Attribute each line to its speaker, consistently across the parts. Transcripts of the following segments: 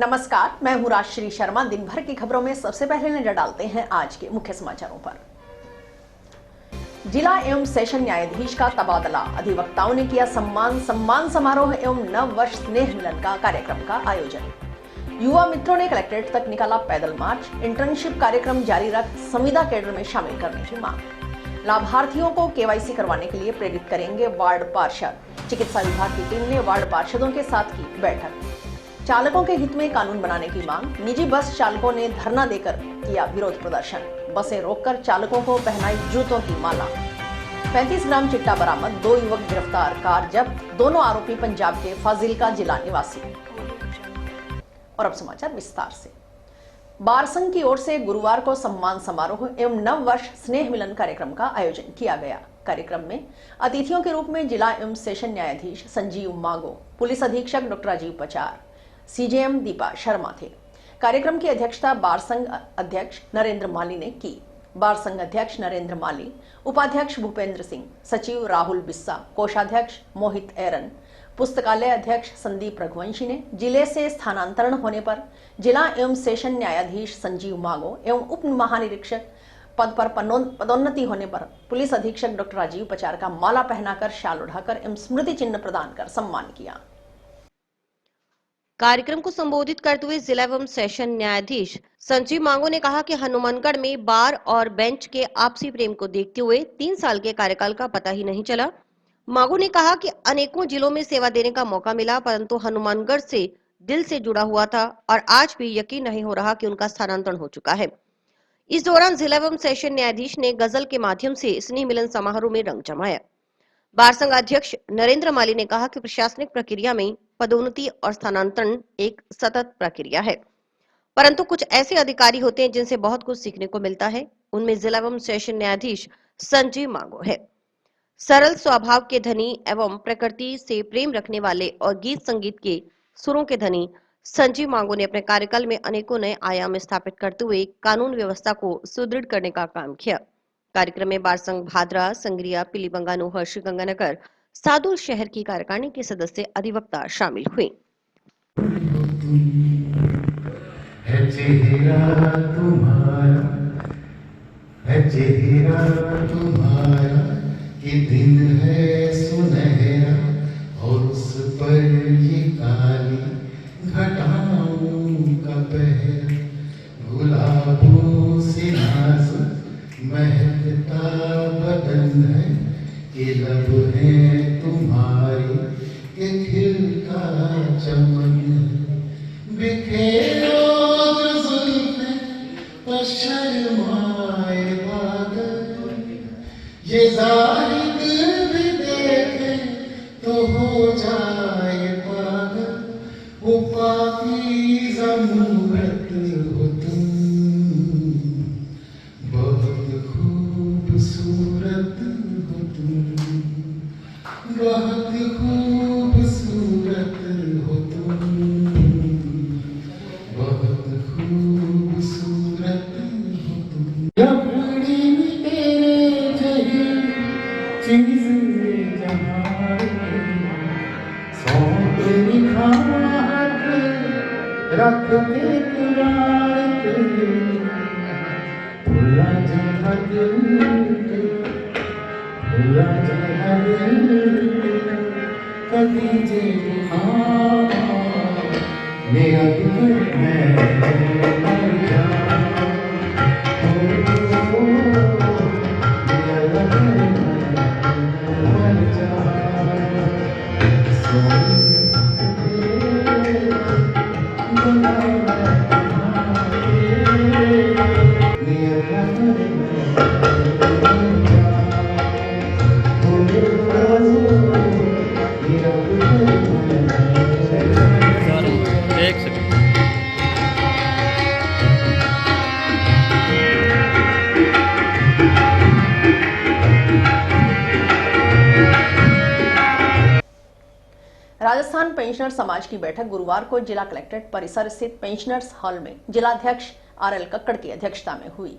Speaker 1: नमस्कार, मैं हूं राजश्री शर्मा। दिन भर की खबरों में सबसे पहले नजर डालते हैं आज के मुख्य समाचारों पर। जिला एवं सेशन न्यायाधीश का तबादला, अधिवक्ताओं ने किया सम्मान समारोह एवं नव वर्ष स्नेह मिलन का कार्यक्रम का आयोजन। युवा मित्रों ने कलेक्ट्रेट तक निकाला पैदल मार्च। इंटर्नशिप कार्यक्रम जारी रख संविदा कैडर में शामिल करने की मांग। लाभार्थियों को केवाईसी करवाने के लिए प्रेरित करेंगे वार्ड पार्षद। चिकित्सा विभाग की टीम ने वार्ड पार्षदों के साथ की बैठक। चालकों के हित में कानून बनाने की मांग। निजी बस चालकों ने धरना देकर किया विरोध प्रदर्शन। बसें रोककर चालकों को पहनाई जूतों की माला। 35 ग्राम चिट्टा बरामद, 2 युवक गिरफ्तार, कार जब्त, दोनों आरोपी पंजाब के फाजिलका जिला निवासी। और अब समाचार विस्तार से। बार संघ की ओर से गुरुवार को सम्मान समारोह एवं नव वर्ष स्नेह मिलन कार्यक्रम का आयोजन किया गया। कार्यक्रम में अतिथियों के रूप में जिला एवं सेशन न्यायाधीश संजीव मांगो, पुलिस अधीक्षक डॉक्टर राजीव पचार, सीजेएम दीपा शर्मा थे। कार्यक्रम की अध्यक्षता बार संघ अध्यक्ष नरेंद्र माली ने की। बार संघ अध्यक्ष नरेंद्र माली, उपाध्यक्ष भूपेंद्र सिंह, सचिव राहुल बिस्सा, कोषाध्यक्ष मोहित एरन, पुस्तकालय अध्यक्ष संदीप रघुवंशी ने जिले से स्थानांतरण होने पर जिला एवं सेशन न्यायाधीश संजीव मांगो एवं उप महानिरीक्षक पद पर पदोन्नति होने पर पुलिस अधीक्षक डॉक्टर राजीव पचार का माला पहनाकर, शाल उठाकर एवं स्मृति चिन्ह प्रदान कर सम्मान किया।
Speaker 2: कार्यक्रम को संबोधित करते हुए जिला एवं सेशन न्यायाधीश संजीव मांगो ने कहा कि हनुमानगढ़ में बार और बेंच के आपसी प्रेम को देखते हुए 3 साल के कार्यकाल का पता ही नहीं चला। मांगो ने कहा कि अनेकों जिलों में सेवा देने का मौका मिला, परंतु हनुमानगढ़ से दिल से जुड़ा हुआ था और आज भी यकीन नहीं हो रहा कि उनका स्थानांतरण हो चुका है। इस दौरान जिला एवं सेशन न्यायाधीश ने गजल के माध्यम से स्नेह मिलन समारोह में रंग जमाया। बार संघ अध्यक्ष नरेंद्र माली ने कहा कि प्रशासनिक प्रक्रिया में पदोन्नति और स्थानांतरण एक सतत प्रक्रिया है, परंतु कुछ ऐसे अधिकारी होते हैं जिनसे बहुत कुछ सीखने को मिलता है। उनमें जिला एवं सेशन न्यायाधीश संजीव मांगो है। सरल स्वभाव के धनी एवं प्रकृति से प्रेम रखने वाले और गीत संगीत के सुरों के धनी संजीव मांगो ने अपने कार्यकाल में अनेकों नए आयाम स्थापित करते हुए कानून व्यवस्था को सुदृढ़ करने का काम किया। कार्यक्रम में बार संघ भादरा, संग्रिया, पीलीबंगानू, श्रीगंगानगर, सादुल शहर की कार्यकारिणी के सदस्य, अधिवक्ता शामिल हुए।
Speaker 3: है चेहरा तुम्हारा कि दिन है सुनहरा और उस पर ये काली घटाओं का पहरा, गुलाबों से नाजुक महकता बदन है कि लब है तुम्हारी कि खिलता चमन है, बिखेरो जो जुल्फें पर शर्माए बादल, ये जाहिद भी देखे तो हो जाए पागल, वो पाकीज़ा मूरत हो तुम, बहुत खूबसूरत हो तुम, बहुत खूबसूरत हो तुम, बहुत खूबसूरत हो तुम। लपड़ी में तेरे जही चीज जहाँ सौंप निखार रख के कुरान भुला जहाँ कभी जे मेरा दुख
Speaker 1: राजस्थान पेंशनर समाज की बैठक गुरुवार को जिला कलेक्ट्रेट परिसर स्थित पेंशनर्स हॉल में जिलाध्यक्ष आरएल कक्कड़ की अध्यक्षता में हुई।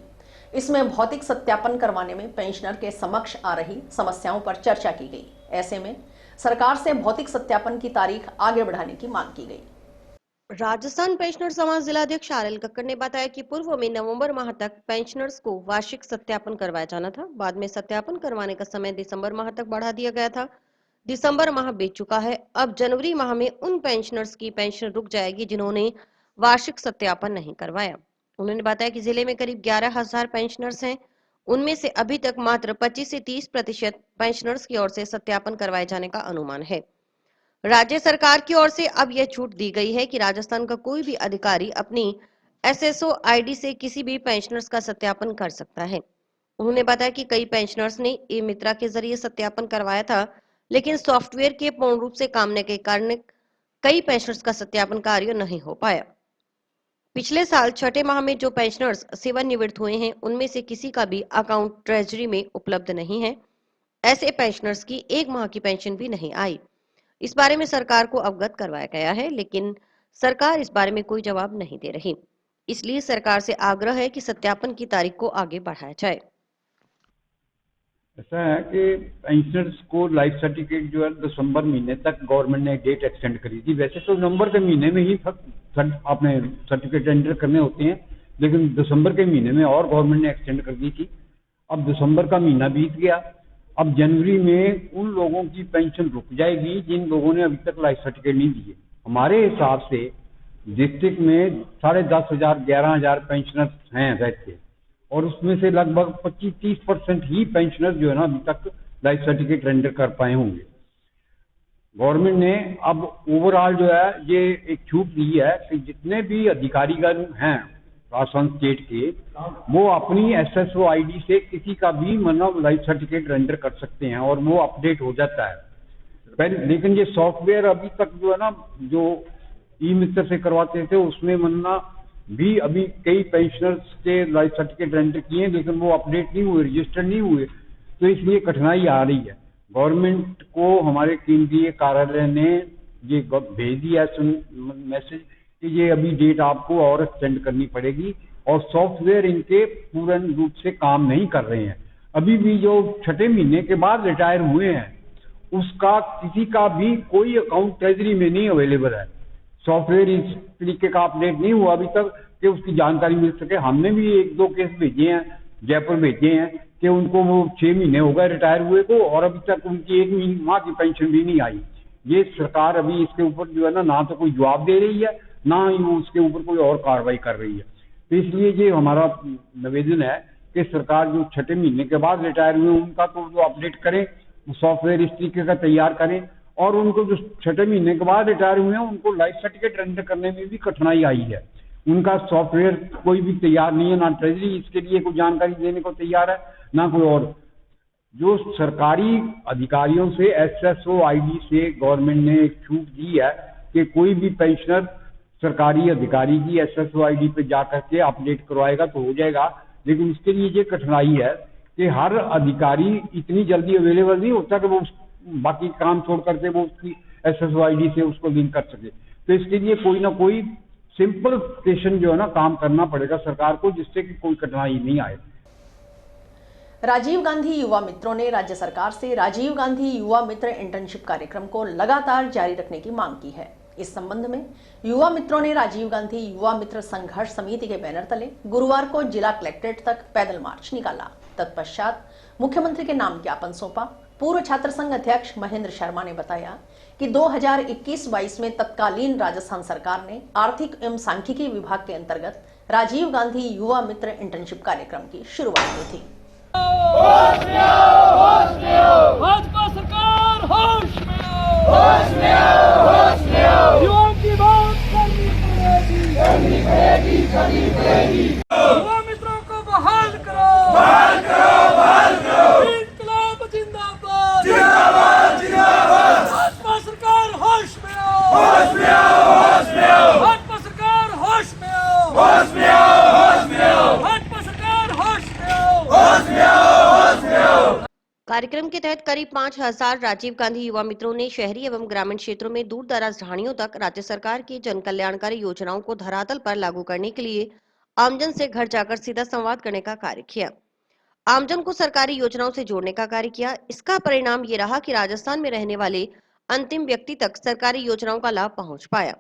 Speaker 1: इसमें भौतिक सत्यापन करवाने में पेंशनर के समक्ष आ रही समस्याओं पर चर्चा की गई। ऐसे में सरकार से भौतिक सत्यापन की तारीख आगे बढ़ाने की मांग की गई।
Speaker 2: राजस्थान पेंशनर समाज जिलाध्यक्ष आरएल कक्कड़ ने बताया कि पूर्व में नवंबर माह तक पेंशनर्स को वार्षिक सत्यापन करवाया जाना था। बाद में सत्यापन करवाने का समय दिसंबर माह तक बढ़ा दिया गया था। दिसंबर माह बीत चुका है। अब जनवरी माह में उन पेंशनर्स की पेंशन रुक जाएगी जिन्होंने वार्षिक सत्यापन नहीं करवाया। उन्होंने बताया कि जिले में करीब 11,000 पेंशनर्स हैं। उनमें से अभी तक मात्र 25 से 30% पेंशनर्स की ओर से सत्यापन करवाए जाने का अनुमान है। राज्य सरकार की ओर से अब यह छूट दी गई है कि राजस्थान का कोई भी अधिकारी अपनी एसएसओ आईडी से किसी भी पेंशनर्स का सत्यापन कर सकता है। उन्होंने बताया कि कई पेंशनर्स ने ई मित्रा के जरिए सत्यापन करवाया था, लेकिन सॉफ्टवेयर के पूर्ण रूप से काम न के कारण कई पेंशनर्स का सत्यापन कार्य नहीं हो पाया। पिछले साल छठे माह में जो पेंशनर्स सेवानिवृत्त हुए हैं, उनमें से किसी का भी अकाउंट ट्रेजरी में उपलब्ध नहीं है। ऐसे पेंशनर्स की एक माह की पेंशन भी नहीं आई। इस बारे में सरकार को अवगत करवाया गया है, लेकिन सरकार इस बारे में कोई जवाब नहीं दे रही। इसलिए सरकार से आग्रह है कि सत्यापन की तारीख को आगे बढ़ाया जाए।
Speaker 4: ऐसा है कि पेंशनर्स को लाइफ सर्टिफिकेट जो है दिसंबर महीने तक गवर्नमेंट ने डेट एक्सटेंड करी थी। वैसे तो नवंबर के महीने में ही आपने सर्टिफिकेट एंटर करने होते हैं, लेकिन दिसंबर के महीने में और गवर्नमेंट ने एक्सटेंड कर दी थी। अब दिसंबर का महीना बीत गया। अब जनवरी में उन लोगों की पेंशन रुक जाएगी जिन लोगों ने अभी तक लाइफ सर्टिफिकेट नहीं दिए। हमारे हिसाब से डिस्ट्रिक्ट में 10,500 11,000 पेंशनर्स हैं रहते, और उसमें से लगभग 25-30% ही पेंशनर जो है ना अभी तक लाइफ सर्टिफिकेट रेंडर कर पाए होंगे। गवर्नमेंट ने अब ओवरऑल जो है ये एक छूट दी है कि जितने भी अधिकारीगण हैं राजस्थान स्टेट के, वो अपनी एसएसओ आईडी से किसी का भी मतलब लाइफ सर्टिफिकेट रेंडर कर सकते हैं और वो अपडेट हो जाता है। लेकिन ये सॉफ्टवेयर अभी तक जो है ना, जो ई मित्र से करवाते थे उसमें मन्ना भी अभी कई पेंशनर्स के लाइफ सर्टिफिकेट रेंडर किए, लेकिन वो अपडेट नहीं हुए, रजिस्टर नहीं हुए, तो इसलिए कठिनाई आ रही है। गवर्नमेंट को हमारे केंद्रीय कार्यालय ने ये भेज दिया मैसेज कि ये अभी डेट आपको और एक्सटेंड करनी पड़ेगी, और सॉफ्टवेयर इनके पूर्ण रूप से काम नहीं कर रहे हैं। अभी भी जो छठे महीने के बाद रिटायर हुए हैं उसका किसी का भी कोई अकाउंट ट्रेजरी में नहीं अवेलेबल है। सॉफ्टवेयर इस तरीके का अपडेट नहीं हुआ अभी तक कि उसकी जानकारी मिल सके। हमने भी 1-2 केस भेजे हैं, जयपुर भेजे हैं कि उनको वो 6 महीने हो गए रिटायर हुए को और अभी तक उनकी 1 माह की पेंशन भी नहीं आई। ये सरकार अभी इसके ऊपर जो है ना तो कोई जवाब दे रही है, ना ही वो उसके ऊपर कोई और कार्रवाई कर रही है। तो इसलिए ये हमारा निवेदन है कि सरकार जो छठे महीने के बाद रिटायर हुए उनका तो जो अपडेट करें, सॉफ्टवेयर इस तरीके का तैयार करें, और उनको जो छठे महीने के बाद रिटायर हुए हैं उनको लाइफ सर्टिफिकेट रेंडर करने में भी कठिनाई आई है। उनका सॉफ्टवेयर कोई भी तैयार नहीं है, ना ट्रेजरी इसके लिए कोई जानकारी देने को तैयार है, ना कोई और। जो सरकारी अधिकारियों से एसएसओ आईडी से गवर्नमेंट ने एक छूट दी है कि कोई भी पेंशनर सरकारी अधिकारी की एसएसओ आईडी पे जाकर के अपडेट करवाएगा तो हो जाएगा, लेकिन उसके लिए ये कठिनाई है कि हर अधिकारी इतनी जल्दी अवेलेबल नहीं होता कि वो बाकी काम छोड़ करके वो उसकी एसएसओ आईडी से उसको लिंक कर सके। तो इसके लिए कोई ना कोई सिंपलिफिकेशन जो है ना काम करना पड़ेगा सरकार को, जिससे कि कोई कठिनाई नहीं आए।
Speaker 1: राजीव गांधी युवा मित्रों ने राज्य सरकार से राजीव गांधी युवा मित्र इंटर्नशिप कार्यक्रम को लगातार जारी रखने की मांग की है। इस संबंध में युवा मित्रों ने राजीव गांधी युवा मित्र संघर्ष समिति के बैनर तले गुरुवार को जिला कलेक्ट्रेट तक पैदल मार्च निकाला। तत्पश्चात मुख्यमंत्री के नाम ज्ञापन सौंपा। पूर्व छात्र संघ अध्यक्ष महेंद्र शर्मा ने बताया कि 2021-22 में तत्कालीन राजस्थान सरकार ने आर्थिक एवं सांख्यिकी विभाग के अंतर्गत राजीव गांधी युवा मित्र इंटर्नशिप कार्यक्रम की शुरुआत की थी।
Speaker 5: भाजपा सरकार होश में आओ, होश में आओ, होश में आओ। युवाओं की बात करनी पड़ेगी, करनी पड़ेगी। युवा मित्रों को बहाल करो, बहाल करो, बहाल करो। इंकलाब जिंदाबाद, जिंदाबाद, जिंदाबाद। भाजपा सरकार होश में आओ, होश में आओ, होश में आओ। भाजपा सरकार होश में आओ, होश में आओ, होश में आओ। भाजपा सरकार होश में आओ, होश में आओ, होश में आओ।
Speaker 2: कार्यक्रम के तहत करीब 5,000 राजीव गांधी युवा मित्रों ने शहरी एवं ग्रामीण क्षेत्रों में दूर दराज ढाणियों तक राज्य सरकार की जन कल्याणकारी योजनाओं को धरातल पर लागू करने के लिए आमजन से घर जाकर सीधा संवाद करने का कार्य किया। आमजन को सरकारी योजनाओं से जोड़ने का कार्य किया। इसका परिणाम ये रहा कि राजस्थान में रहने वाले अंतिम व्यक्ति तक सरकारी योजनाओं का लाभ पहुंच पाया।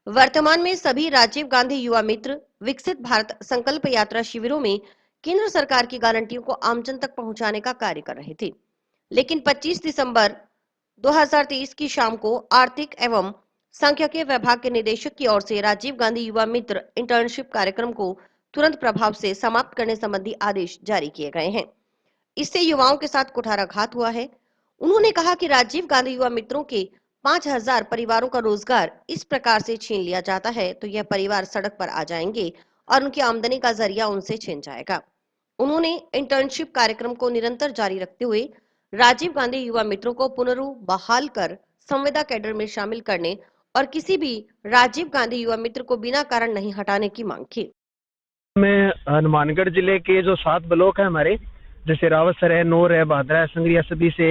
Speaker 2: वर्तमान में सभी राजीव गांधी युवा मित्र विकसित भारत संकल्प यात्रा शिविरों में केंद्र सरकार की गारंटियों को आमजन तक पहुंचाने का कार्य कर रहे थे, लेकिन 25 दिसंबर 2023 की शाम को आर्थिक एवं सांख्यिकी विभाग के निदेशक की ओर से राजीव गांधी युवा मित्र इंटर्नशिप कार्यक्रम को तुरंत प्रभाव से समाप्त करने संबंधी आदेश जारी किए गए हैं। इससे युवाओं के साथ कुठाराघात हुआ है। उन्होंने कहा कि राजीव गांधी युवा मित्रों के 5000 परिवारों का रोजगार इस प्रकार से छीन लिया जाता है तो यह परिवार सड़क पर आ जाएंगे और उनकी आमदनी का जरिया उनसे छिन जाएगा। उन्होंने इंटर्नशिप कार्यक्रम को निरंतर जारी रखते हुए राजीव गांधी युवा मित्रों को पुनर्बहाल कर संविदा कैडर में शामिल करने और किसी भी राजीव गांधी युवा मित्र को बिना कारण नहीं हटाने की मांग की।
Speaker 6: में हनुमानगढ़ जिले के जो 7 ब्लॉक है हमारे, जैसे रावतसर है, नौर है, भादरा है, संगरिया, सभी से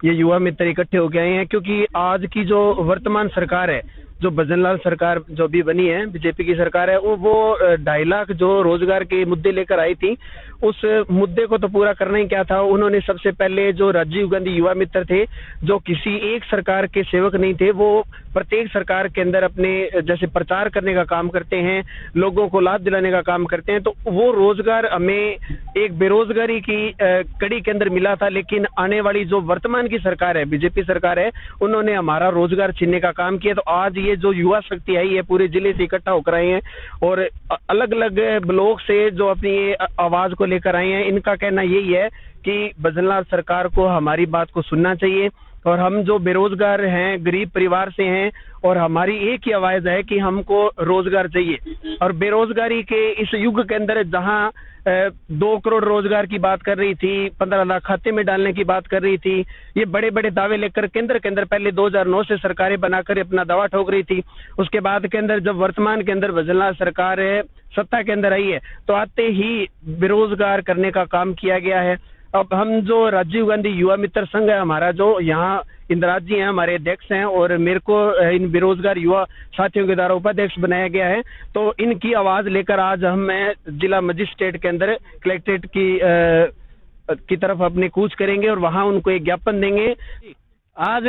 Speaker 6: ये युवा मित्र इकट्ठे हो गए हैं, क्योंकि आज की जो वर्तमान सरकार है, जो भजनलाल सरकार जो भी बनी है, बीजेपी की सरकार है, वो 2.5 लाख जो रोजगार के मुद्दे लेकर आई थी, उस मुद्दे को तो पूरा करना ही क्या था। उन्होंने सबसे पहले जो राजीव गांधी युवा मित्र थे, जो किसी एक सरकार के सेवक नहीं थे, वो प्रत्येक सरकार के अंदर अपने जैसे प्रचार करने का काम करते हैं, लोगों को लाभ दिलाने का काम करते हैं। तो वो रोजगार हमें एक बेरोजगारी की कड़ी के अंदर मिला था, लेकिन आने वाली जो वर्तमान की सरकार है, बीजेपी सरकार है, उन्होंने हमारा रोजगार छीनने का काम किया। तो आज ये जो युवा शक्ति आई है पूरे जिले से इकट्ठा होकर आई है और अलग अलग ब्लॉक से जो अपनी आवाज को लेकर आई हैं, इनका कहना यही है कि भजनलाल सरकार को हमारी बात को सुनना चाहिए और हम जो बेरोजगार हैं, गरीब परिवार से हैं, और हमारी एक ही आवाज है कि हमको रोजगार चाहिए। और बेरोजगारी के इस युग के अंदर जहां 2 करोड़ रोजगार की बात कर रही थी, 15 लाख खाते में डालने की बात कर रही थी, ये बड़े बड़े दावे लेकर केंद्र के अंदर पहले 2009 से सरकारें बनाकर अपना दावा ठोक रही थी। उसके बाद के अंदर जब वर्तमान के अंदर भजनलाल सरकार है सत्ता के अंदर आई है, तो आते ही बेरोजगार करने का काम किया गया है। अब हम जो राजीव गांधी युवा मित्र संघ है हमारा, जो यहाँ इंदिराज जी हैं हमारे अध्यक्ष हैं, और मेरे को इन बेरोजगार युवा साथियों के द्वारा उपाध्यक्ष बनाया गया है, तो इनकी आवाज लेकर आज हम जिला मजिस्ट्रेट के अंदर कलेक्ट्रेट की तरफ अपने कूच करेंगे और वहां उनको एक ज्ञापन देंगे।
Speaker 7: आज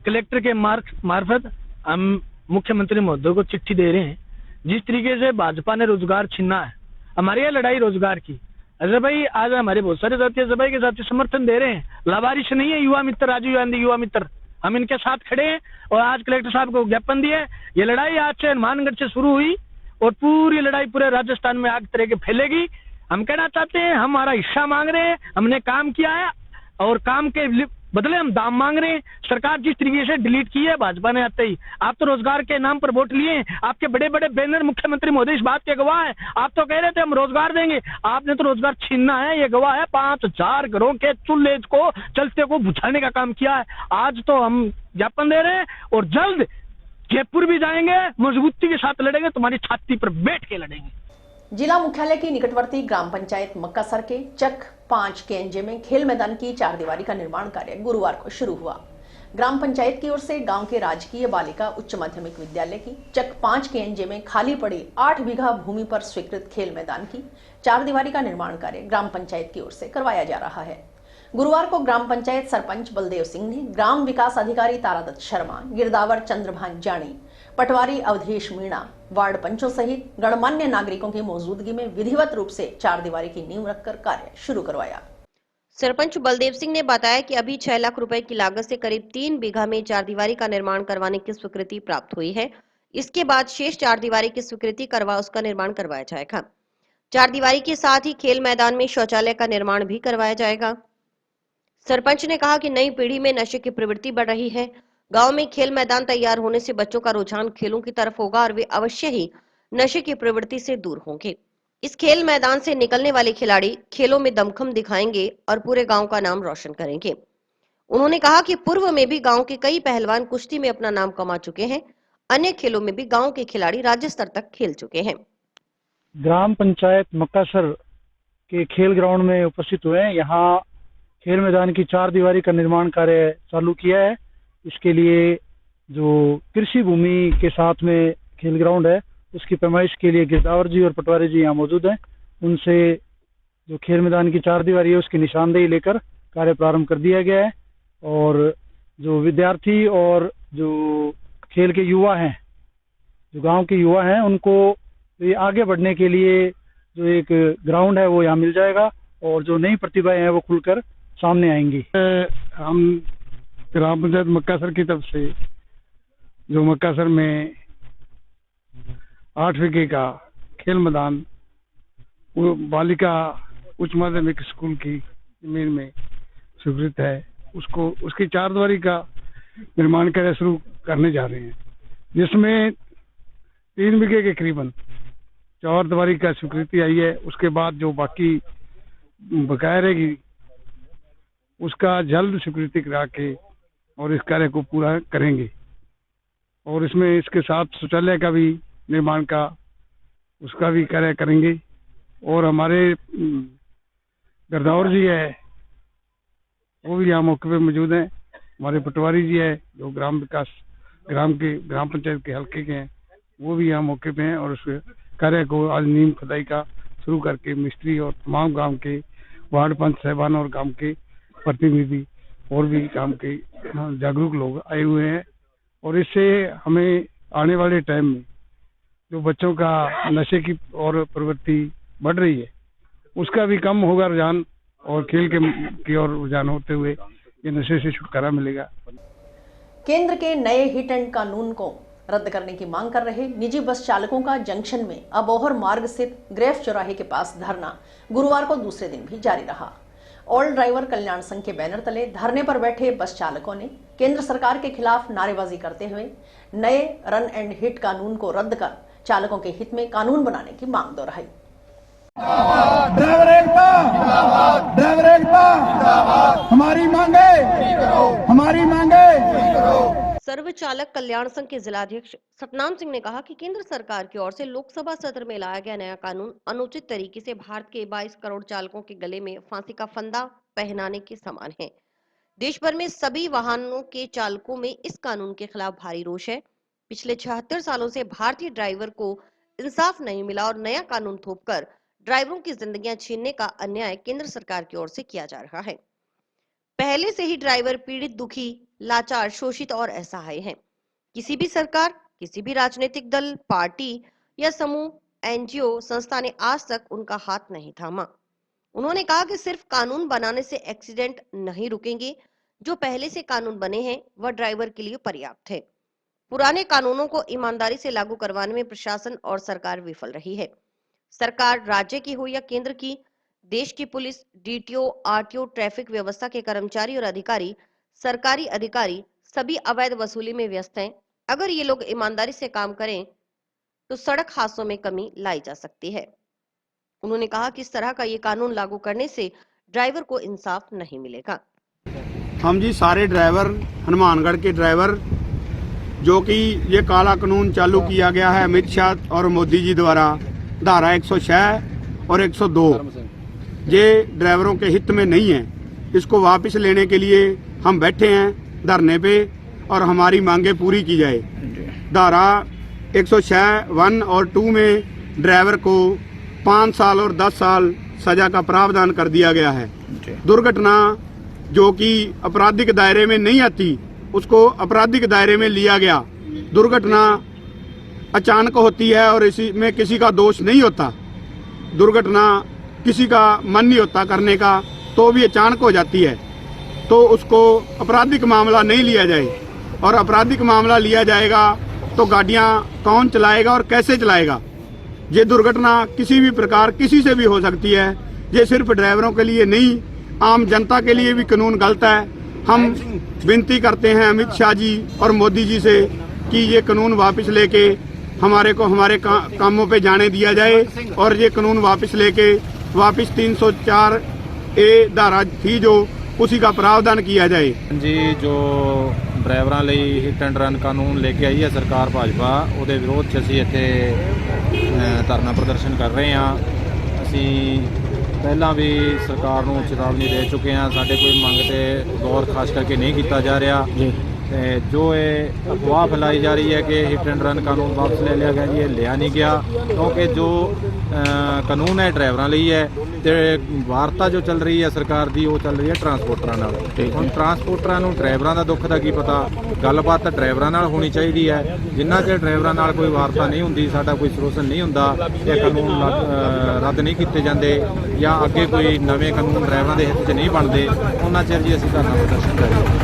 Speaker 7: कलेक्टर के मार्फत हम मुख्यमंत्री महोदय को चिट्ठी दे रहे हैं। जिस तरीके से भाजपा ने रोजगार छीना है, हमारी यह लड़ाई रोजगार की। अजय भाई, आज हमारे बहुत सारे साथी अजय भाई के साथी समर्थन दे रहे हैं। लावारिश नहीं है युवा मित्र, राजीव गांधी युवा मित्र, हम इनके साथ खड़े हैं और आज कलेक्टर साहब को ज्ञापन दिया है। ये लड़ाई आज से हनुमानगढ़ से शुरू हुई और पूरी लड़ाई पूरे राजस्थान में आग तरह के फैलेगी। हम कहना चाहते हैं, हम हमारा हिस्सा मांग रहे हैं, हमने काम किया है और काम के बदले हम दाम मांग रहे हैं। सरकार जिस तरीके से डिलीट की है भाजपा ने आते ही, आप तो रोजगार के नाम पर वोट लिए हैं, आपके बड़े बड़े बैनर, मुख्यमंत्री मोदी इस बात के गवाह है। आप तो कह रहे थे हम रोजगार देंगे, आपने तो रोजगार छीनना है, ये गवाह है। 5000 घरों के चूल्हे को चलते को बुझाने का काम किया है। आज तो हम ज्ञापन दे रहे हैं और जल्द जयपुर भी जाएंगे, मजबूती के साथ लड़ेंगे, तुम्हारी छाती पर बैठ के लड़ेंगे।
Speaker 1: जिला मुख्यालय की निकटवर्ती ग्राम पंचायत मक्कासर के चक 5 केएनजे में खेल मैदान की 4 दीवारी का निर्माण कार्य गुरुवार को शुरू हुआ। ग्राम पंचायत की ओर से गांव के राजकीय बालिका उच्च माध्यमिक विद्यालय की चक 5 केएनजे में खाली पड़ी 8 बीघा भूमि पर स्वीकृत खेल मैदान की 4 दीवारी का निर्माण कार्य ग्राम पंचायत की ओर से करवाया जा रहा है। गुरुवार को ग्राम पंचायत सरपंच बलदेव सिंह ने ग्राम विकास अधिकारी तारादत्त शर्मा, गिरदावर चंद्रभान जानी, पटवारी अवधेश मीणा, वार्ड पंचों सहित गणमान्य नागरिकों की मौजूदगी में विधिवत रूप से 4 दीवारी की नींव रखकर कार्य शुरू करवाया।
Speaker 2: सरपंच बलदेव सिंह ने बताया कि अभी 6 लाख रुपए की लागत से करीब 3 बीघा में 4 दीवारी का निर्माण करवाने की स्वीकृति प्राप्त हुई है। इसके बाद शेष 4 दीवारी की स्वीकृति करवा उसका निर्माण करवाया जाएगा। 4 दीवारी के साथ ही खेल मैदान में शौचालय का निर्माण भी करवाया जाएगा। सरपंच ने कहा कि नई पीढ़ी में नशे की प्रवृत्ति बढ़ रही है। गांव में खेल मैदान तैयार होने से बच्चों का रुझान खेलों की तरफ होगा और वे अवश्य ही नशे की प्रवृत्ति से दूर होंगे। इस खेल मैदान से निकलने वाले खिलाड़ी खेलों में दमखम दिखाएंगे और पूरे गांव का नाम रोशन करेंगे। उन्होंने कहा कि पूर्व में भी गांव के कई पहलवान कुश्ती में अपना नाम कमा चुके हैं। अन्य खेलों में भी गांव के खिलाड़ी राज्य स्तर तक खेल चुके हैं।
Speaker 7: ग्राम पंचायत मक्कासर के खेल ग्राउंड में उपस्थित हुए हैं। यहाँ खेल मैदान की 4 दीवारी का निर्माण कार्य चालू किया है। इसके लिए जो कृषि भूमि के साथ में खेल ग्राउंड है, उसकी पैमाइश के लिए गिरदावर जी और पटवारी जी यहाँ मौजूद हैं। उनसे जो खेल मैदान की 4 दीवारी है उसकी निशानदेही लेकर कार्य प्रारंभ कर दिया गया है। और जो विद्यार्थी और जो खेल के युवा हैं,
Speaker 8: जो गांव के युवा हैं उनको ये आगे बढ़ने के लिए जो एक ग्राउंड है वो यहाँ मिल जाएगा और जो नई प्रतिभाएं हैं वो खुलकर सामने आएंगी। हम ग्राम पंचायत मक्कासर की तरफ से जो मक्कासर में 8 बीघे का खेल मैदान वो बालिका उच्च माध्यमिक स्कूल की जमीन में स्वीकृत है, उसको उसकी 4 दीवारी का निर्माण कार्य शुरू करने जा रहे हैं, जिसमें 3 बीघे के करीबन 4 दीवारी का स्वीकृति आई है। उसके बाद जो बाकी बकाया रहेगी उसका जल्द स्वीकृति करा के और इस कार्य को पूरा करेंगे। और इसमें इसके साथ शौचालय का भी निर्माण का उसका भी कार्य करेंगे। और हमारे गरदौर जी है वो भी यहाँ मौके पे मौजूद हैं, हमारे पटवारी जी है जो ग्राम पंचायत के हल्के के हैं वो भी यहाँ मौके पे हैं। और उस कार्य को आज नीम खुदाई का शुरू करके मिस्त्री और तमाम गांव के वार्ड पंच साहबान और गांव के प्रतिनिधि और भी गांव के जागरूक लोग आए हुए हैं। और इससे हमें आने वाले टाइम में जो बच्चों का नशे की और प्रवृत्ति बढ़ रही है उसका भी कम होगा रुझान, और खेल की ओर रुझान होते हुए ये नशे से छुटकारा मिलेगा।
Speaker 1: केंद्र के नए हिट एंड कानून को रद्द करने की मांग कर रहे निजी बस चालकों का जंक्शन में अबोहर मार्ग स्थित ग्रेफ चौराहे के पास धरना गुरुवार को दूसरे दिन भी जारी रहा। ऑल ड्राइवर कल्याण संघ के बैनर तले धरने पर बैठे बस चालकों ने केंद्र सरकार के खिलाफ नारेबाजी करते हुए नए रन एंड हिट कानून को रद्द कर चालकों के हित में कानून बनाने की मांग दोहराई।
Speaker 5: ड्राइवर एकता, हमारी मांगे।
Speaker 2: सर्व चालक कल्याण संघ के जिलाध्यक्ष सतनाम सिंह ने कहा कि केंद्र सरकार की ओर से लोकसभा सत्र में लाया गया नया कानून अनुचित तरीके से भारत के 22 करोड़ चालकों के गले में फांसी का फंदा पहनाने के समान है। देश भर में सभी वाहनों के चालकों में इस कानून के खिलाफ भारी रोष है। पिछले 76 सालों से भारतीय ड्राइवर को इंसाफ नहीं मिला और नया कानून थोपकर ड्राइवरों की जिंदगियां छीनने का अन्याय केंद्र सरकार की ओर से किया जा रहा है। पहले से ही ड्राइवर पीड़ित, दुखी, लाचार, शोषित और असहाय हैं। किसी भी सरकार, किसी भी राजनीतिक दल, पार्टी या समूह, एनजीओ, संस्था ने आज तक उनका हाथ नहीं थामा। उन्होंने कहा कि सिर्फ कानून बनाने से एक्सीडेंट नहीं रुकेंगे, जो पहले से कानून बने हैं वह ड्राइवर के लिए पर्याप्त है। पुराने कानूनों को ईमानदारी से लागू करवाने में प्रशासन और सरकार विफल रही है। सरकार राज्य की हो या केंद्र की, देश की पुलिस, डीटीओ, आरटीओ, ट्रैफिक व्यवस्था के कर्मचारी और अधिकारी, सरकारी अधिकारी सभी अवैध वसूली में व्यस्त हैं। अगर ये लोग ईमानदारी से काम करें तो सड़क हादसों में कमी लाई जा सकती है। उन्होंने कहा कि इस तरह का ये कानून लागू करने से ड्राइवर को इंसाफ नहीं मिलेगा।
Speaker 9: हम जी सारे ड्राइवर, हनुमानगढ़ के ड्राइवर, जो कि ये काला कानून चालू किया गया है अमित शाह और मोदी जी द्वारा, धारा 106 और 102, ये ड्राइवरों के हित में नहीं है। इसको वापस लेने के लिए हम बैठे हैं धरने पे और हमारी मांगे पूरी की जाए। धारा 106 1 और 2 में ड्राइवर को 5 साल और 10 साल सजा का प्रावधान कर दिया गया है। दुर्घटना जो कि आपराधिक दायरे में नहीं आती उसको आपराधिक दायरे में लिया गया। दुर्घटना अचानक होती है और इसी में किसी का दोष नहीं होता। दुर्घटना किसी का मन नहीं होता करने का, तो भी अचानक हो जाती है, तो उसको आपराधिक मामला नहीं लिया जाए। और आपराधिक मामला लिया जाएगा तो गाड़ियां कौन चलाएगा और कैसे चलाएगा। ये दुर्घटना किसी भी प्रकार किसी से भी हो सकती है। ये सिर्फ ड्राइवरों के लिए नहीं, आम जनता के लिए भी कानून गलत है। हम विनती करते हैं अमित शाह जी और मोदी जी से कि ये कानून वापस लेके हमारे कामों पे जाने दिया जाए और ये कानून वापस लेके वापस 304A धारा थी जो उसी का प्रावधान किया जाए।
Speaker 10: जी, जो ड्राइवਰਾਂ ਲਈ ਹਿੱਟ ਐਂਡ ਰਨ ਕਾਨੂੰਨ ਲੈ ਕੇ ਆਈ ਹੈ ਸਰਕਾਰ ਭਾਜਪਾ, ਉਹਦੇ ਵਿਰੋਧ 'ਚ ਅਸੀਂ ਇੱਥੇ ਧਰਨਾ ਪ੍ਰਦਰਸ਼ਨ ਕਰ ਰਹੇ ਹਾਂ। ਅਸੀਂ ਪਹਿਲਾਂ ਵੀ ਸਰਕਾਰ ਨੂੰ ਚੇਤਾਵਨੀ ਦੇ ਚੁੱਕੇ ਹਾਂ। ਸਾਡੇ ਕੋਈ ਮੰਗ ਤੇ ਗੌਰ ਖਾਸ ਕਰਕੇ ਨਹੀਂ ਕੀਤਾ ਜਾ ਰਿਹਾ ਤੇ ਜੋ ਇਹ ਅਫਵਾਹ ਫੈਲਾਈ ਜਾ ਰਹੀ ਹੈ ਕਿ ਹਿੱਟ ਐਂਡ ਰਨ ਕਾਨੂੰਨ ਵਾਪਸ ਲੈ ਲਿਆ ਗਿਆ ਜੀ, ਇਹ ਲਿਆ ਨਹੀਂ ਗਿਆ ਕਿਉਂਕਿ ਜੋ ਕਾਨੂੰਨ ਹੈ ਡਰਾਈਵਰਾਂ ਲਈ ਹੈ ਤੇ ਵਾਰਤਾ ਜੋ ਚੱਲ ਰਹੀ ਹੈ ਸਰਕਾਰ ਦੀ ਉਹ ਚੱਲ ਰਹੀ ਹੈ ਟਰਾਂਸਪੋਰਟਰਾਂ ਨਾਲ। ਹੁਣ ਟਰਾਂਸਪੋਰਟਰਾਂ ਨੂੰ ਡਰਾਈਵਰਾਂ ਦਾ ਦੁੱਖ ਦਾ ਕੀ ਪਤਾ, ਗੱਲਬਾਤ ਤਾਂ ਡਰਾਈਵਰਾਂ ਨਾਲ ਹੋਣੀ ਚਾਹੀਦੀ ਹੈ। ਜਿੰਨਾ ਚਿਰ ਡਰਾਈਵਰਾਂ ਨਾਲ ਕੋਈ ਵਾਰਤਾ ਨਹੀਂ ਹੁੰਦੀ, ਸਾਡਾ ਕੋਈ ਸੋਲੂਸ਼ਨ ਨਹੀਂ ਹੁੰਦਾ, ਇਹ ਕਾਨੂੰਨ ਰੱਦ ਨਹੀਂ ਕੀਤੇ ਜਾਂਦੇ ਜਾਂ ਅੱਗੇ ਕੋਈ ਨਵੇਂ ਕਾਨੂੰਨ ਡਰਾਈਵਰਾਂ ਦੇ ਹਿੱਤ 'ਚ ਨਹੀਂ ਬਣਦੇ, ਉਹਨਾਂ ਚਿਰ ਜੀ ਅਸੀਂ ਧਰਨਾ ਪ੍ਰਦਰਸ਼ਨ ਕਰਾਂਗੇ।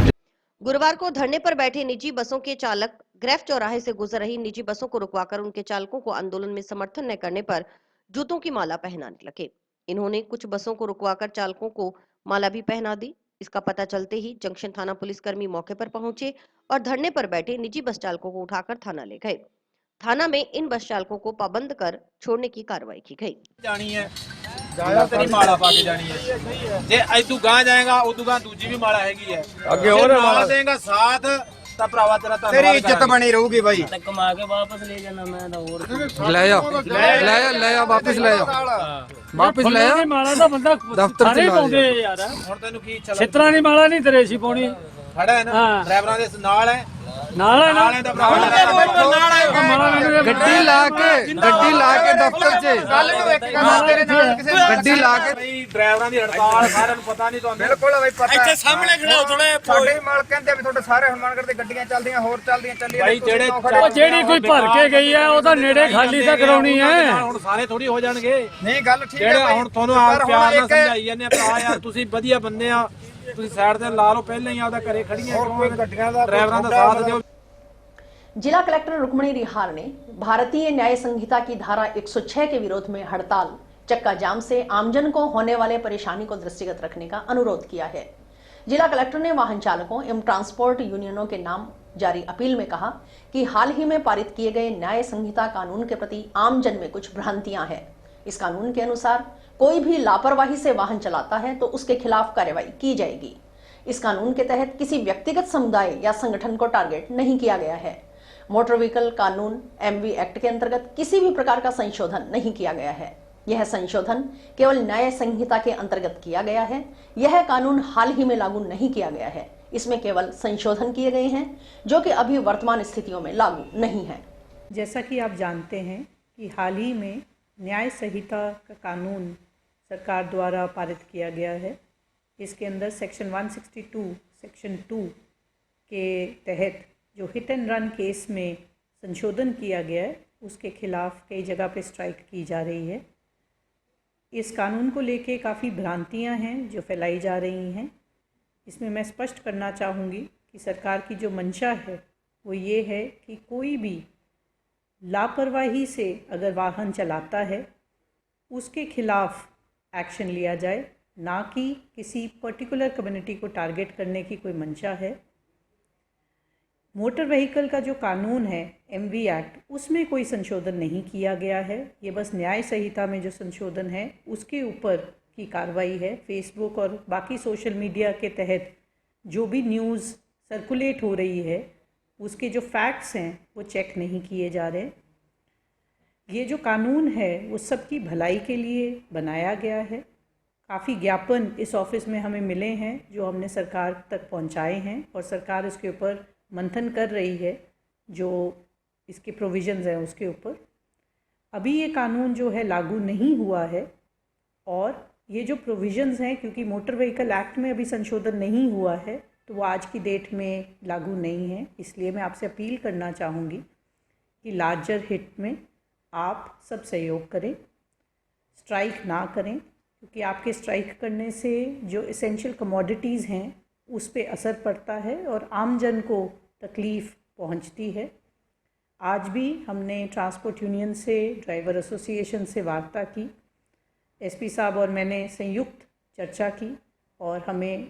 Speaker 2: गुरुवार को धरने पर बैठे निजी बसों के चालक ग्रेफ चौराहे से गुजर रही निजी बसों को रुकवाकर उनके चालकों को आंदोलन में समर्थन न करने पर जूतों की माला पहनाने लगे। इन्होंने कुछ बसों को रुकवाकर चालकों को माला भी पहना दी। इसका पता चलते ही जंक्शन थाना पुलिसकर्मी मौके पर पहुंचे और धरने पर बैठे निजी बस चालकों को उठाकर थाना ले गए। थाना में इन बस चालकों को पाबंद कर छोड़ने की कार्रवाई की गई।
Speaker 11: जानी है ज्यादा तेरी माला पाके जानी है, जे आज तू गां जाएगा उदू गां दूजी भी माला हैगी है, आगे और माला देगा साथ तब भरावा तेरा
Speaker 9: तेरी इज्जत बनी रहूगी भाई।
Speaker 5: कमा के वापस ले जाना मैं तो और
Speaker 11: ले जा वापस ले जा वापस ले जा
Speaker 5: माला ਦਾ ਬੰਦਾ
Speaker 11: ਦਫ਼ਤਰ
Speaker 5: ਸਾਰੇ ਪਾਉਂਦੇ ਯਾਰ।
Speaker 11: ਹੁਣ ਤੈਨੂੰ ਕੀ ਚੱਲ
Speaker 5: ਛਿੱਤਰਾਂ ਦੀ ਮਾਲਾ ਨਹੀਂ ਤੇਰੇ ਸੀ ਪਾਉਣੀ,
Speaker 11: ਖੜਾ ਹੈ ਨਾ ਡਰਾਈਵਰਾਂ ਦੇ ਨਾਲ ਹੈ
Speaker 5: ਨਾਲ ਹੈ
Speaker 11: ਨਾਲ ਹੈ ਤਾਂ ਭਰਾਵਾ
Speaker 5: ਗੱਡੀ ਲਾ ਕੇ
Speaker 11: ਦਫ਼ਤਰ 'ਚ ਗੱਡੀ ਲਾ ਕੇ ਬਈ ਡਰਾਈਵਰਾਂ ਦੀ ਹੜਤਾਲ ਸਾਰਿਆਂ ਨੂੰ ਪਤਾ ਨਹੀਂ ਤੁਹਾਨੂੰ
Speaker 9: ਬਿਲਕੁਲ ਬਈ ਪਤਾ
Speaker 11: ਇੱਥੇ ਸਾਹਮਣੇ ਖੜਾ ਹੋ ਥੋੜਾ
Speaker 9: ਸਾਡੇ ਹੀ ਮਾਲਕ ਕਹਿੰਦੇ ਵੀ ਤੁਹਾਡੇ ਸਾਰੇ ਹਨੂੰਮਾਨਗੜ੍ਹ ਦੇ ਗੱਡੀਆਂ ਚੱਲਦੀਆਂ ਹੋਰ ਚੱਲਦੀਆਂ ਚੱਲੀ
Speaker 11: ਭਾਈ ਜਿਹੜੇ
Speaker 5: ਉਹ ਜਿਹੜੀ ਕੋਈ ਭਰ ਕੇ ਗਈ ਹੈ ਉਹ ਤਾਂ ਨੇੜੇ ਖਾਲੀ ਤਾਂ ਕਰਾਉਣੀ ਹੈ।
Speaker 11: ਹੁਣ ਸਾਰੇ ਥੋੜੀ ਹੋ ਜਾਣਗੇ।
Speaker 9: ਨਹੀਂ ਗੱਲ ਠੀਕ ਹੈ
Speaker 11: ਜਿਹੜੇ ਹੁਣ ਤੁਹਾਨੂੰ ਆਪ ਪਿਆਰ ਨਾਲ ਸਮਝਾਈ ਜਾਂਦੇ ਆ ਭਰਾ ਯਾਰ ਤੁਸੀਂ ਵਧੀਆ ਬੰਦੇ ਆ, ਤੁਸੀਂ ਸਾਈਡ ਤੇ ਲਾ ਲਓ ਪਹਿਲਾਂ ਹੀ ਆਪਦਾ ਘਰੇ ਖੜੀਆਂ ਕਿਉਂ ਗੱਡੀਆਂ ਦਾ ਡਰਾਈਵਰਾਂ ਦਾ ਸਾਥ ਦਿਓ।
Speaker 1: जिला कलेक्टर रुक्मणी रिहार ने भारतीय न्याय संहिता की धारा 106 के विरोध में हड़ताल चक्का जाम से आमजन को होने वाले परेशानी को दृष्टिगत रखने का अनुरोध किया है। जिला कलेक्टर ने वाहन चालकों एवं ट्रांसपोर्ट यूनियनों के नाम जारी अपील में कहा कि हाल ही में पारित किए गए न्याय संहिता कानून के प्रति आमजन में कुछ भ्रांतियां हैं। इस कानून के अनुसार कोई भी लापरवाही से वाहन चलाता है तो उसके खिलाफ कार्रवाई की जाएगी। इस कानून के तहत किसी व्यक्तिगत समुदाय या संगठन को टारगेट नहीं किया गया है। मोटर व्हीकल कानून MV एक्ट के अंतर्गत किसी भी प्रकार का संशोधन नहीं किया गया है। यह संशोधन केवल न्याय संहिता के अंतर्गत किया गया है। यह कानून हाल ही में लागू नहीं किया गया है, इसमें केवल संशोधन किए गए हैं जो कि अभी वर्तमान स्थितियों में लागू नहीं है।
Speaker 12: जैसा कि आप जानते हैं कि हाल ही में न्याय संहिता का कानून सरकार द्वारा पारित किया गया है। इसके अंदर सेक्शन 162 सेक्शन 2 के तहत जो हिट एंड रन केस में संशोधन किया गया है उसके खिलाफ कई जगह पे स्ट्राइक की जा रही है। इस कानून को लेके काफ़ी भ्रांतियां हैं जो फैलाई जा रही हैं। इसमें मैं स्पष्ट करना चाहूँगी कि सरकार की जो मंशा है वो ये है कि कोई भी लापरवाही से अगर वाहन चलाता है उसके खिलाफ एक्शन लिया जाए, ना कि किसी पर्टिकुलर कम्युनिटी को टारगेट करने की कोई मंशा है। मोटर व्हीकल का जो कानून है MV एक्ट उसमें कोई संशोधन नहीं किया गया है। ये बस न्याय संहिता में जो संशोधन है उसके ऊपर की कार्रवाई है। फेसबुक और बाकी सोशल मीडिया के तहत जो भी न्यूज़ सर्कुलेट हो रही है उसके जो फैक्ट्स हैं वो चेक नहीं किए जा रहे। ये जो कानून है वो सबकी भलाई के लिए बनाया गया है। काफ़ी ज्ञापन इस ऑफिस में हमें मिले हैं जो हमने सरकार तक पहुंचाए हैं और सरकार इसके ऊपर मंथन कर रही है जो इसके प्रोविज़न्स हैं उसके ऊपर। अभी ये कानून जो है लागू नहीं हुआ है और ये जो प्रोविज़न्स हैं क्योंकि मोटर व्हीकल एक्ट में अभी संशोधन नहीं हुआ है तो वो आज की डेट में लागू नहीं है। इसलिए मैं आपसे अपील करना चाहूँगी कि लार्जर हिट में आप सब सहयोग करें, स्ट्राइक ना करें, क्योंकि आपके स्ट्राइक करने से जो एसेंशियल कमोडिटीज़ हैं उस पे असर पड़ता है और आम जन को तकलीफ़ पहुंचती है। आज भी हमने ट्रांसपोर्ट यूनियन से, ड्राइवर एसोसिएशन से वार्ता की। SP साहब और मैंने संयुक्त चर्चा की और हमें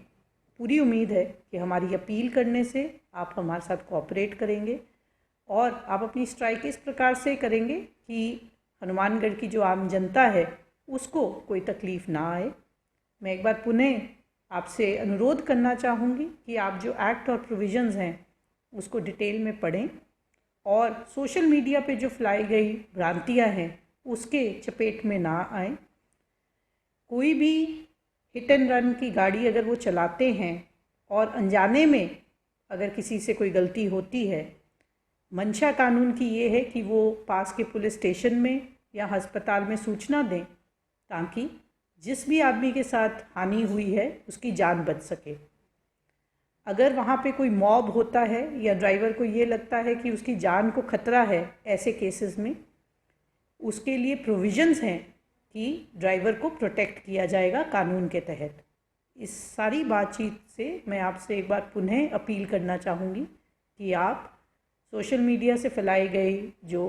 Speaker 12: पूरी उम्मीद है कि हमारी अपील करने से आप हमारे साथ कोऑपरेट करेंगे और आप अपनी स्ट्राइक इस प्रकार से करेंगे कि हनुमानगढ़ की जो आम जनता है उसको कोई तकलीफ़ ना आए। मैं एक बार पुनः आपसे अनुरोध करना चाहूँगी कि आप जो एक्ट और प्रोविज़न्स हैं उसको डिटेल में पढ़ें और सोशल मीडिया पे जो फैलाई गई भ्रांतियाँ हैं उसके चपेट में ना आएं। कोई भी हिट एंड रन की गाड़ी अगर वो चलाते हैं और अनजाने में अगर किसी से कोई गलती होती है, मंशा कानून की ये है कि वो पास के पुलिस स्टेशन में या अस्पताल में सूचना दें, ताकि जिस भी आदमी के साथ हानि हुई है उसकी जान बच सके। अगर वहाँ पे कोई मॉब होता है या ड्राइवर को ये लगता है कि उसकी जान को खतरा है, ऐसे केसेस में उसके लिए प्रोविजंस हैं कि ड्राइवर को प्रोटेक्ट किया जाएगा कानून के तहत। इस सारी बातचीत से मैं आपसे एक बार पुनः अपील करना चाहूँगी कि आप सोशल मीडिया से फैलाई गई जो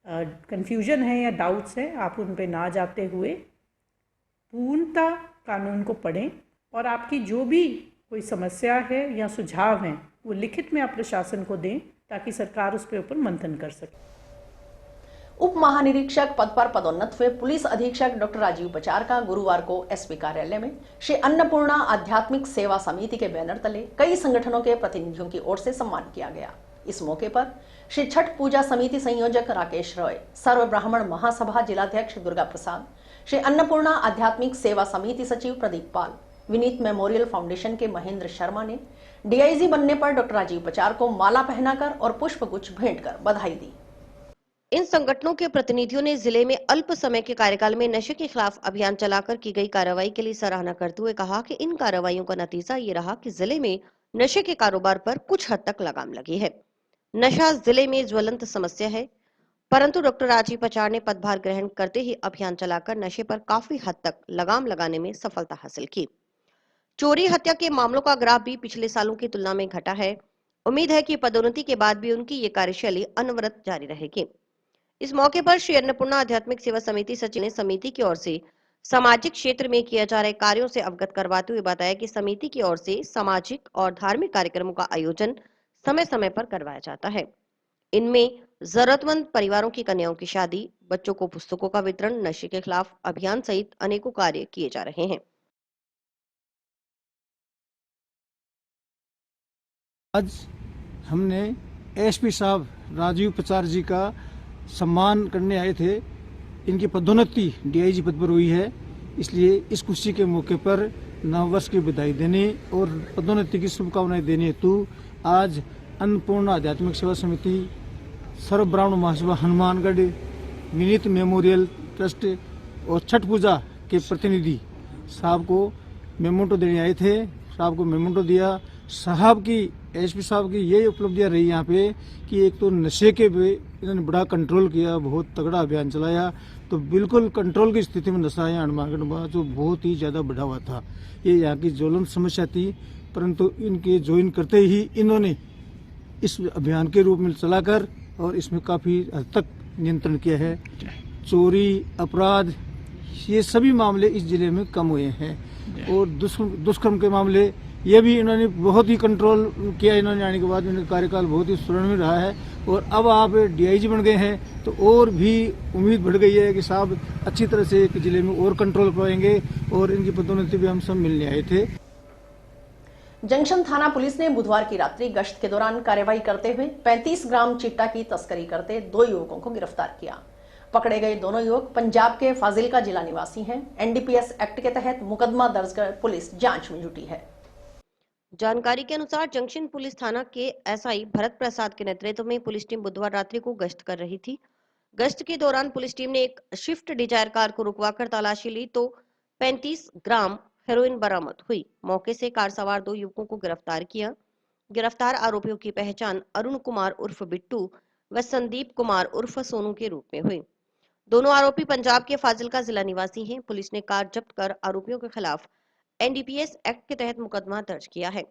Speaker 12: कन्फ्यूजन है या डाउट्स हैं, आप उन पे ना जाते हुए पूर्णतः कानून को पढ़ें और आपकी जो भी कोई समस्या है या सुझाव हैं वो लिखित में आप प्रशासन को दें, ताकि सरकार उस पे ऊपर मंथन कर सके।
Speaker 1: उप महानिरीक्षक पद पर पदोन्नत हुए पुलिस अधीक्षक डॉक्टर राजीव पचार का गुरुवार को एसपी कार्यालय में श्री अन्नपूर्णा आध्यात्मिक सेवा समिति के बैनर तले कई संगठनों के प्रतिनिधियों की ओर से सम्मान किया गया। इस मौके पर श्री छठ पूजा समिति संयोजक राकेश रॉय, सर्व ब्राह्मण महासभा जिलाध्यक्ष दुर्गा प्रसाद, श्री अन्नपूर्णा आध्यात्मिक सेवा समिति सचिव प्रदीप पाल, विनीत मेमोरियल फाउंडेशन के महेंद्र शर्मा ने डीआईजी बनने पर डॉक्टर राजीव पचार को माला पहनाकर और पुष्पगुच्छ भेंट कर बधाई दी।
Speaker 2: इन संगठनों के प्रतिनिधियों ने जिले में अल्प समय के कार्यकाल में नशे के खिलाफ अभियान चलाकर की गई कार्रवाई के लिए सराहना करते हुए कहा कि इन कार्रवाइयों का नतीजा ये रहा कि जिले में नशे के कारोबार पर कुछ हद तक लगाम लगी है। नशा जिले में ज्वलंत समस्या है, परंतु डॉक्टर राजीव पचार ने पदभार ग्रहण करते ही अभियान चलाकर नशे पर काफी हद तक लगाम लगाने में सफलता हासिल की। चोरी हत्या के मामलों का ग्राफ भी पिछले सालों की तुलना में घटा है। उम्मीद है कि पदोन्नति के बाद भी उनकी ये कार्यशैली अनवरत जारी रहेगी। इस मौके पर श्री अन्नपूर्णा आध्यात्मिक सेवा समिति सचिव ने समिति की ओर से सामाजिक क्षेत्र में किए जा रहे कार्यों से अवगत करवाते हुए बताया कि समिति की ओर से सामाजिक और धार्मिक कार्यक्रमों का आयोजन समय समय पर करवाया जाता है। इनमें जरूरतमंद परिवारों की कन्याओं की शादी, बच्चों को पुस्तकों का वितरण, नशे के खिलाफ अभियान सहित अनेकों कार्य किए जा रहे हैं।
Speaker 8: आज हमने एसपी साहब राजीव पचार जी का सम्मान करने आए थे। इनकी पदोन्नति डीआईजी पद पर हुई है, इसलिए इस खुशी के मौके पर नववर्ष की बधाई देने और पदोन्नति की शुभकामनाएं देने हेतु आज अन्नपूर्णा आध्यात्मिक सेवा समिति, सर्व ब्राह्मण महासभा हनुमानगढ़, विनीत मेमोरियल ट्रस्ट और छठ पूजा के प्रतिनिधि साहब को मेमोटो देने आए थे। साहब को मेमोटो दिया। साहब की एसपी साहब की यही उपलब्धियां रही यहाँ पे कि एक तो नशे के पे इन्होंने बड़ा कंट्रोल किया, बहुत तगड़ा अभियान चलाया, तो बिल्कुल कंट्रोल की स्थिति में नशा यहाँ हनुमानगढ़ में जो बहुत ही ज़्यादा बढ़ा हुआ था। ये यहाँ की ज्वलंत समस्या थी, परंतु इनके ज्वाइन करते ही इन्होंने इस अभियान के रूप में चलाकर और इसमें काफ़ी हद तक नियंत्रण किया है। चोरी, अपराध, ये सभी मामले इस जिले में कम हुए हैं और दुष्कर्म के मामले ये भी इन्होंने बहुत ही कंट्रोल किया। इन्होंने आने के बाद इनका कार्यकाल बहुत ही स्वर्णिम रहा है और अब आप डीआईजी बन गए हैं तो और भी उम्मीद बढ़ गई है कि साहब अच्छी तरह से एक जिले में और कंट्रोल पाएंगे और इनकी पदोन्नति भी हम सब मिलने आए थे।
Speaker 1: जंक्शन थाना पुलिस ने बुधवार की रात्रि गश्त के दौरान कार्रवाई करते हुए 35 ग्राम चिट्टा की तस्करी करते 2 युवकों को गिरफ्तार किया। पकड़े गए दोनों युवक पंजाब के फाजिलका जिला निवासी हैं। एनडीपीएस एक्ट के तहत मुकदमा दर्ज कर पुलिस जांच में जुटी है।
Speaker 2: जानकारी के अनुसार जंक्शन पुलिस थाना के एसआई भरत प्रसाद के नेतृत्व में पुलिस टीम बुधवार रात्रि को गश्त कर रही थी। गश्त के दौरान पुलिस टीम ने एक स्विफ्ट डिजायर कार को रुकवाकर तलाशी ली तो 35 ग्राम हेरोइन बरामद हुई। मौके से कार सवार 2 युवकों को गिरफ्तार किया। गिरफ्तार आरोपियों की पहचान अरुण कुमार उर्फ बिट्टू व संदीप कुमार उर्फ सोनू के रूप में हुई। दोनों आरोपी पंजाब के फाजिलका जिला निवासी हैं। पुलिस ने कार जब्त कर आरोपियों के खिलाफ एनडीपीएस एक्ट के तहत मुकदमा दर्ज किया है।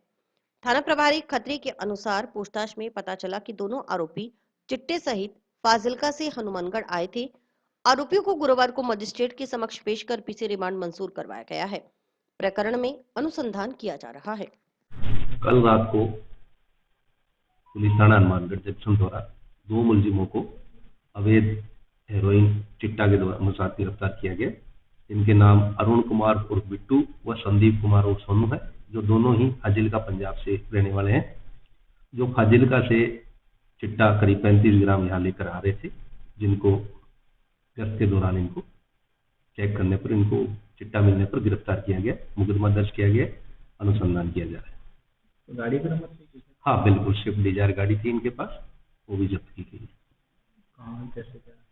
Speaker 2: थाना प्रभारी खत्री के अनुसार पूछताछ में पता चला कि दोनों आरोपी चिट्टे सहित फाजिलका से हनुमानगढ़ आए थे। आरोपियों को गुरुवार को मजिस्ट्रेट के समक्ष पेश कर पीसी रिमांड मंजूर करवाया गया है। प्रकरण में अनुसंधान किया जा रहा है।
Speaker 13: कल रात को पुलिस थाना हनुमानगढ़ जंक्शन द्वारा 2 मुलजिमों को अवैध हेरोइन चिट्टा के अनुसार गिरफ्तार किया गया। इनके नाम अरुण कुमार उर्फ बिट्टू व संदीप कुमार उर्फ सोनू है, जो दोनों ही फाजिलका पंजाब से रहने वाले हैं। जो फाजिलका से चिट्टा करीब 35 ग्राम यहाँ लेकर आ रहे थे, जिनको गश्त के दौरान इनको चेक करने पर इनको चिट्टा मिलने पर गिरफ्तार किया गया। मुकदमा दर्ज किया गया, अनुसंधान किया जा रहा है।
Speaker 11: गाड़ी बरामद
Speaker 13: हाँ बिल्कुल, स्विफ्ट डिजायर गाड़ी थी इनके पास, वो भी जब्त की गई।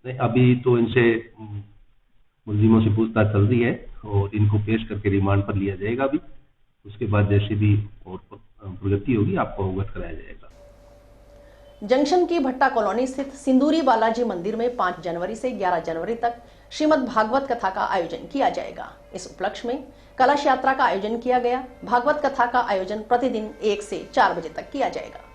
Speaker 13: नहीं, अभी तो इनसे मुलजिमों से पूछताछ चल रही है और इनको पेश करके रिमांड पर लिया जाएगा। अभी उसके बाद जैसे भी और प्रगति होगी आपको अवगत कराया जाएगा।
Speaker 1: जंक्शन की भट्टा कॉलोनी स्थित सिंदूरी बालाजी मंदिर में 5 जनवरी से 11 जनवरी तक श्रीमद् भागवत कथा का आयोजन किया जाएगा। इस उपलक्ष्य में कलश यात्रा का आयोजन किया गया। भागवत कथा का आयोजन प्रतिदिन 1 से 4 बजे तक किया जाएगा।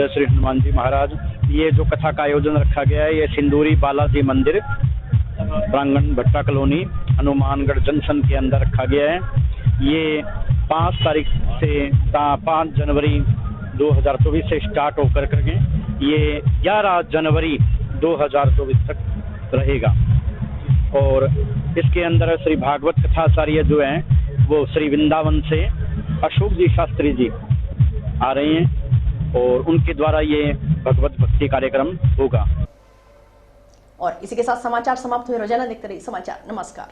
Speaker 8: श्री हनुमान जी महाराज, ये जो कथा का आयोजन रखा गया है ये सिंदूरी बालाजी मंदिर प्रांगण भट्टा कॉलोनी हनुमानगढ़ जंक्शन के अंदर रखा गया है। ये 5 तारीख से 5 जनवरी 2024 से स्टार्ट होकर करके ये 11 जनवरी 2024 तक रहेगा। और इसके अंदर श्री भागवत कथाचार्य जो हैं वो श्री वृंदावन से अशोक जी शास्त्री जी आ रहे हैं और उनके द्वारा ये भगवत भक्ति कार्यक्रम होगा।
Speaker 1: और इसी के साथ समाचार समाप्त हुए। रोजाना देखते रहिए समाचार। नमस्कार।